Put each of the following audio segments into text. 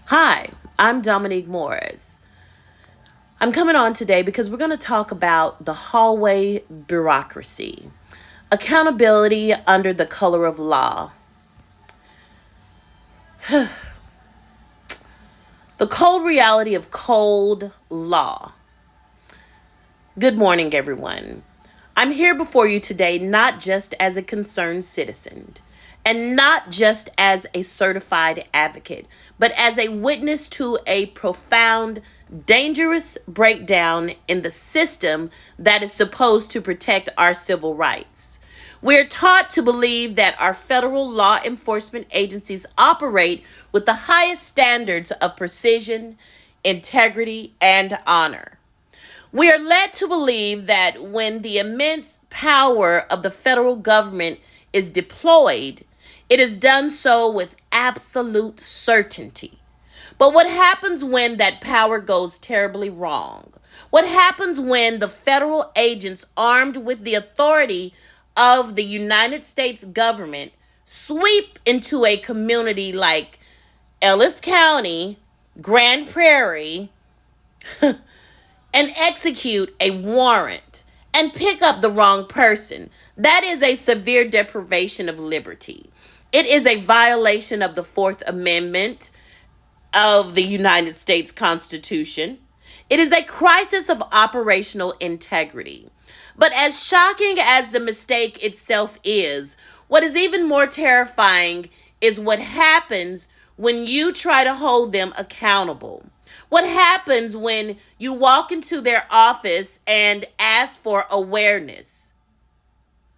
Hi, I'm Dominique Morris. I'm coming on today because we're going to talk about the hallway bureaucracy, accountability under the color of law. The cold reality of cold law. Good morning, everyone. I'm here before you today not just as a concerned citizen and not just as a certified advocate, but as a witness to a profound, dangerous breakdown in the system that is supposed to protect our civil rights. We're taught to believe that our federal law enforcement agencies operate with the highest standards of precision, integrity, and honor. We are led to believe that when the immense power of the federal government is deployed, it is done so with absolute certainty. But what happens when that power goes terribly wrong? What happens when the federal agents armed with the authority of the United States government sweep into a community like Ellis County, Grand Prairie, and execute a warrant and pick up the wrong person? That is a severe deprivation of liberty. It is a violation of the Fourth Amendment of the United States Constitution. It is a crisis of operational integrity. But as shocking as the mistake itself is, what is even more terrifying is what happens when you try to hold them accountable. What happens when you walk into their office and ask for awareness?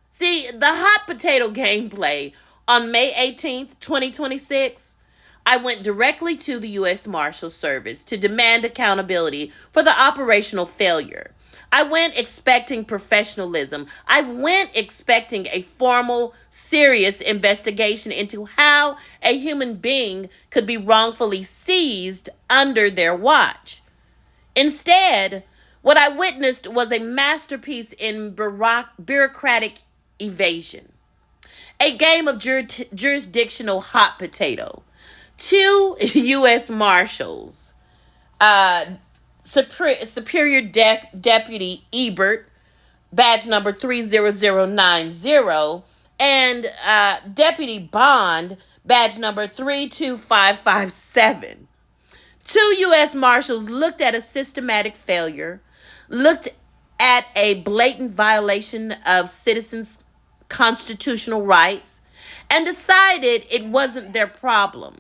See, the hot potato gameplay on May 18th, 2026, I went directly to the U.S. Marshal Service to demand accountability for the operational failure. I went expecting professionalism. I went expecting a formal, serious investigation into how a human being could be wrongfully seized under their watch. Instead, what I witnessed was a masterpiece in bureaucratic evasion, a game of jurisdictional hot potato. Two U.S. Marshals, uh, Superior Deputy Ebert, badge number 30090, and Deputy Bond, badge number 32557. Two U.S. Marshals looked at a systematic failure, looked at a blatant violation of citizens' constitutional rights, and decided it wasn't their problem.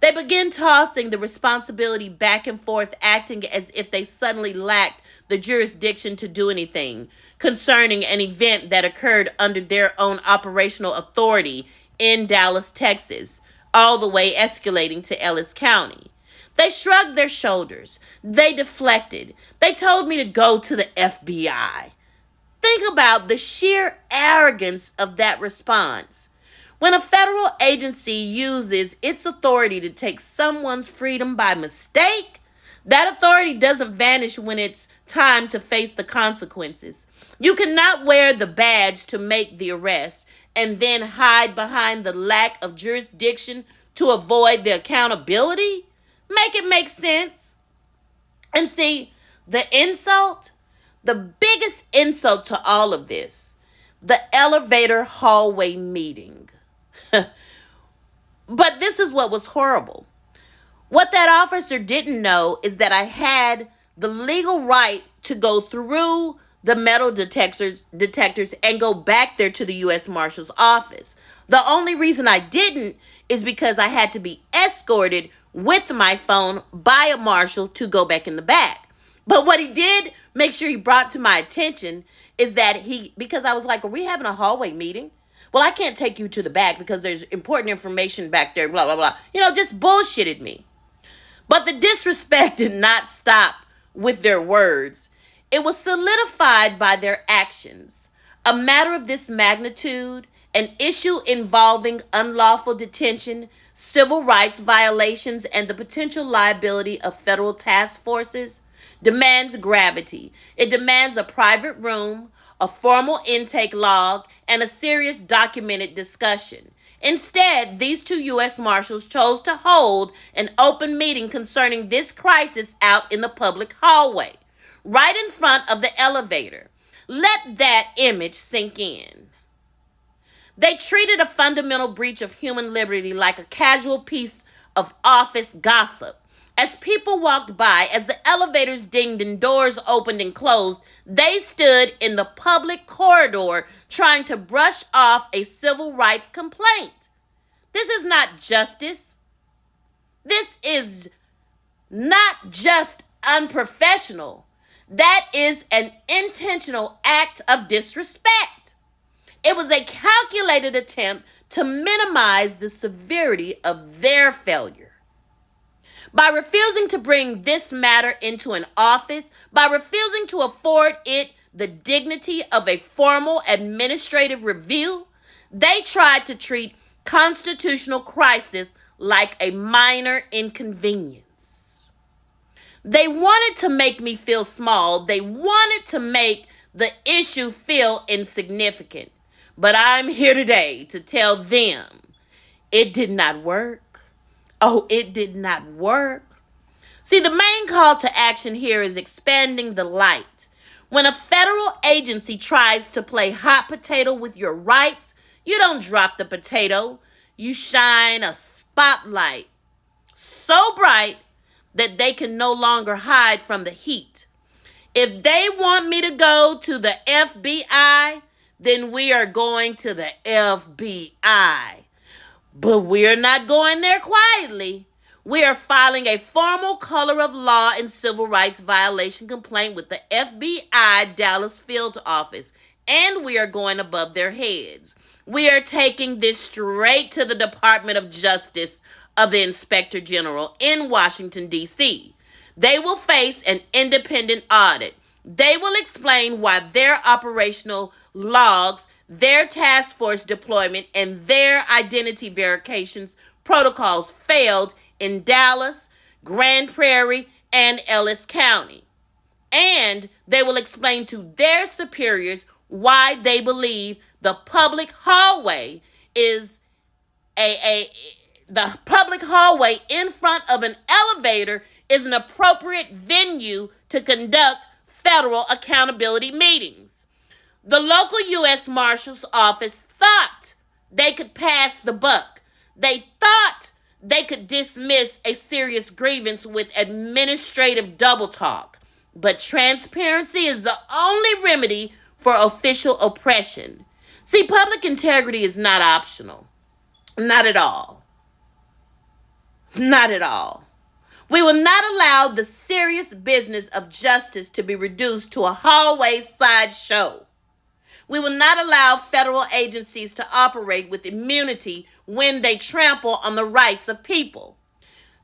They began tossing the responsibility back and forth, acting as if they suddenly lacked the jurisdiction to do anything concerning an event that occurred under their own operational authority in Dallas, Texas, all the way escalating to Ellis County. They shrugged their shoulders. They deflected. They told me to go to the FBI. Think about the sheer arrogance of that response. When a federal agency uses its authority to take someone's freedom by mistake, that authority doesn't vanish when it's time to face the consequences. You cannot wear the badge to make the arrest and then hide behind the lack of jurisdiction to avoid the accountability. Make it make sense. And see, the insult, the biggest insult to all of this, the elevator hallway meeting. But this is what was horrible. What that officer didn't know is that I had the legal right to go through the metal detectors and go back there to the U.S. Marshal's office. The only reason I didn't is because I had to be escorted with my phone by a marshal to go back in the back. But what he did make sure he brought to my attention is that because I was like, are we having a hallway meeting? Well, I can't take you to the back because there's important information back there, blah, blah, blah. Just bullshitted me. But the disrespect did not stop with their words. It was solidified by their actions. A matter of this magnitude, an issue involving unlawful detention, civil rights violations, and the potential liability of federal task forces, demands gravity. It demands a private room, a formal intake log, and a serious documented discussion. Instead, these two U.S. Marshals chose to hold an open meeting concerning this crisis out in the public hallway, right in front of the elevator. Let that image sink in. They treated a fundamental breach of human liberty like a casual piece of office gossip. As people walked by, as the elevators dinged and doors opened and closed, they stood in the public corridor trying to brush off a civil rights complaint. This is not justice. This is not just unprofessional. That is an intentional act of disrespect. It was a calculated attempt to minimize the severity of their failure. By refusing to bring this matter into an office, by refusing to afford it the dignity of a formal administrative review, they tried to treat constitutional crisis like a minor inconvenience. They wanted to make me feel small. They wanted to make the issue feel insignificant. But I'm here today to tell them it did not work. Oh, it did not work. See, the main call to action here is expanding the light. When a federal agency tries to play hot potato with your rights, you don't drop the potato. You shine a spotlight so bright that they can no longer hide from the heat. If they want me to go to the FBI, then we are going to the FBI. But we're not going there quietly. We are filing a formal color of law and civil rights violation complaint with the FBI Dallas field office, and we are going above their heads. We are taking this straight to the Department of Justice of the Inspector General in Washington, D.C. They will face an independent audit. They will explain why their operational logs, their task force deployment, and their identity verifications protocols failed in Dallas, Grand Prairie, and Ellis County. And they will explain to their superiors why they believe the public hallway is the public hallway in front of an elevator is an appropriate venue to conduct federal accountability meetings. The local U.S. Marshal's office thought they could pass the buck. They thought they could dismiss a serious grievance with administrative double talk. But transparency is the only remedy for official oppression. See, public integrity is not optional. Not at all. Not at all. We will not allow the serious business of justice to be reduced to a hallway sideshow. We will not allow federal agencies to operate with immunity when they trample on the rights of people.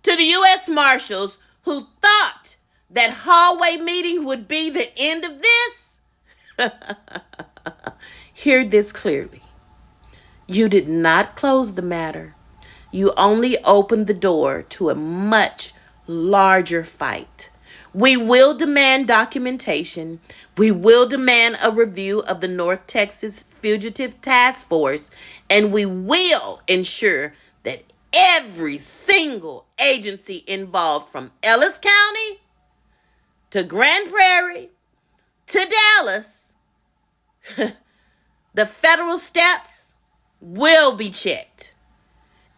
To the U.S. Marshals who thought that hallway meeting would be the end of this, hear this clearly. You did not close the matter. You only opened the door to a much larger fight. We will demand documentation. We will demand a review of the North Texas Fugitive Task Force, and we will ensure that every single agency involved from Ellis County to Grand Prairie to Dallas, the federal steps will be checked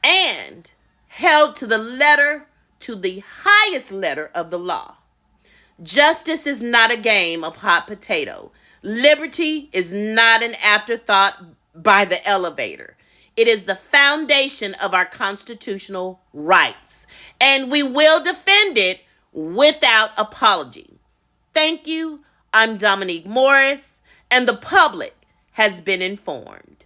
and held to the highest letter of the law. Justice is not a game of hot potato. Liberty is not an afterthought by the elevator. It is the foundation of our constitutional rights, and we will defend it without apology. Thank you. I'm Dominique Morris, and the public has been informed.